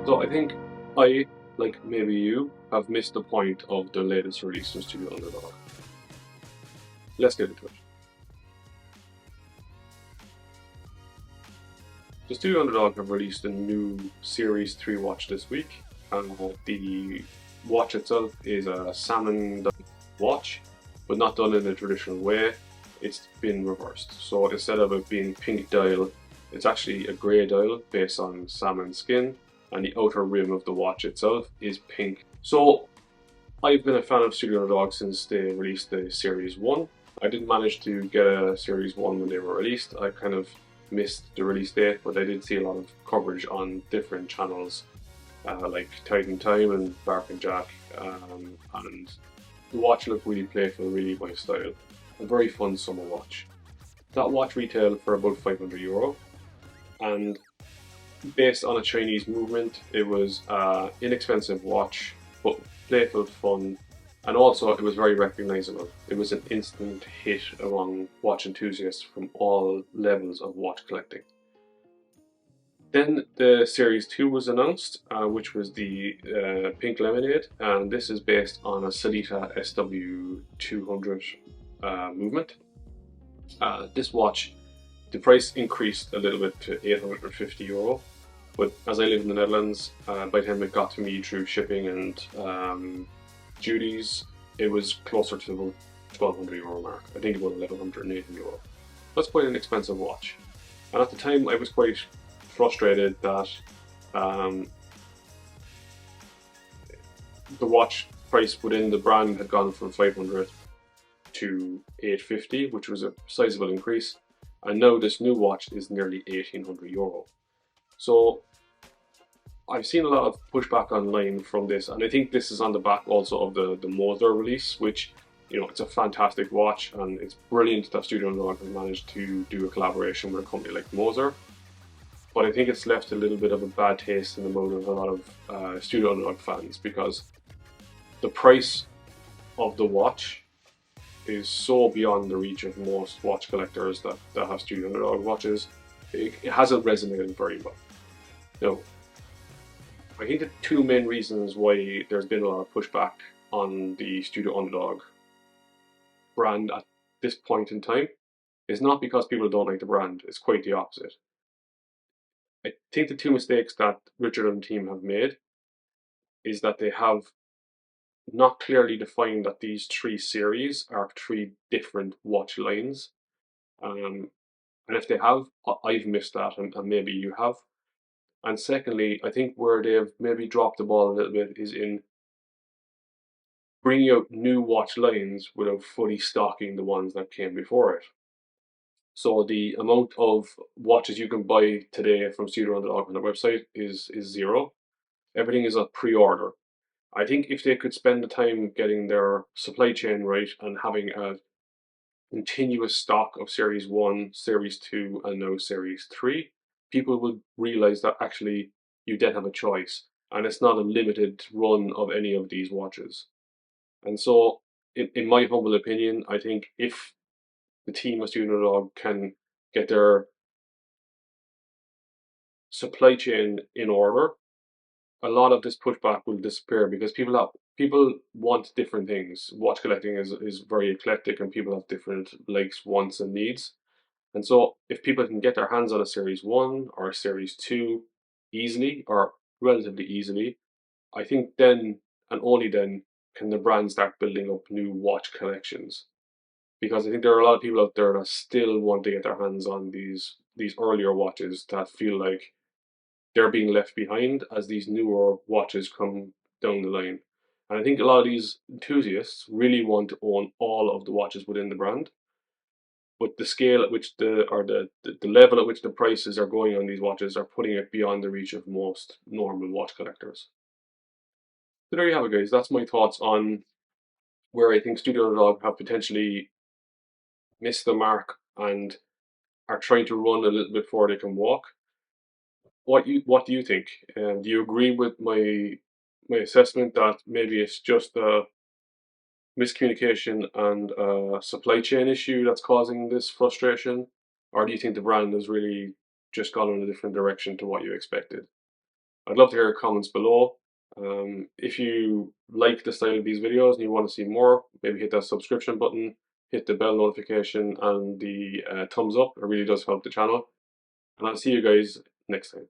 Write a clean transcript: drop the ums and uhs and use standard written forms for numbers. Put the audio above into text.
So I think I, like maybe you, have missed the point of the latest release from Studio Underdog. Let's get into it. So Studio Underdog have released a new Series 3 watch this week. The watch itself is a Salmon watch, but not done in a traditional way. It's been reversed. So instead of it being pink dial, it's actually a grey dial based on salmon skin, and the outer rim of the watch itself is pink. So I've been a fan of Studio Underdog since they released the Series 1. I didn't manage to get a Series 1 when they were released. I kind of missed the release date, but I did see a lot of coverage on different channels like Titan Time and Bark and Jack, and the watch looked really playful, really my style. A very fun summer watch. That watch retailed for about €500, and based on a Chinese movement, it was an inexpensive watch, but playful, fun, and also it was very recognizable. It was an instant hit among watch enthusiasts from all levels of watch collecting. Then the Series 2 was announced, which was the Pink Lemonade, and this is based on a Salita SW200 movement. This watch, the price increased a little bit to €850, but as I live in the Netherlands, by the time it got to me through shipping and duties, it was closer to the €1,200 mark. I think about €1,180. That's quite an expensive watch. And at the time, I was quite frustrated that the watch price within the brand had gone from 500 to 850, which was a sizable increase. And now this new watch is nearly €1,800. So I've seen a lot of pushback online from this, and I think this is on the back also of the Moser release, which, you know, it's a fantastic watch, and it's brilliant that Studio Underdog has managed to do a collaboration with a company like Moser. But I think it's left a little bit of a bad taste in the mouth of a lot of Studio Underdog fans, because the price of the watch is so beyond the reach of most watch collectors that have Studio Underdog watches. It hasn't resonated very well. Now, I think the two main reasons why there's been a lot of pushback on the Studio Underdog brand at this point in time is not because people don't like the brand, it's quite the opposite. I think the two mistakes that Richard and the team have made is that they have not clearly defined that these three series are three different watch lines. And if they have, I've missed that, and maybe you have. And secondly, I think where they've maybe dropped the ball a little bit is in bringing out new watch lines without fully stocking the ones that came before it. So the amount of watches you can buy today from Studio Underdog on their website is zero. Everything is a pre-order. I think if they could spend the time getting their supply chain right and having a continuous stock of Series 1, Series 2, and now Series 3, people would realize that actually you then have a choice, and it's not a limited run of any of these watches. And so, in my humble opinion, I think if the team of Studio Dog can get their supply chain in order, a lot of this pushback will disappear, because people want different things. Watch collecting is very eclectic, and people have different likes, wants, and needs. And so, if people can get their hands on a Series 1 or a Series 2 easily, or relatively easily, I think then and only then can the brand start building up new watch collections. Because I think there are a lot of people out there that still want to get their hands on these earlier watches that feel like they're being left behind as these newer watches come down the line. And I think a lot of these enthusiasts really want to own all of the watches within the brand, but the scale at which the level at which the prices are going on these watches are putting it beyond the reach of most normal watch collectors. So there you have it, guys. That's my thoughts on where I think Studio Dog have potentially missed the mark and are trying to run a little bit before they can walk. What do you think? Do you agree with my assessment that maybe it's just a miscommunication and a supply chain issue that's causing this frustration, or do you think the brand has really just gone in a different direction to what you expected? I'd love to hear your comments below. If you like the style of these videos and you want to see more, maybe hit that subscription button, hit the bell notification and the thumbs up. It really does help the channel. And I'll see you guys next time.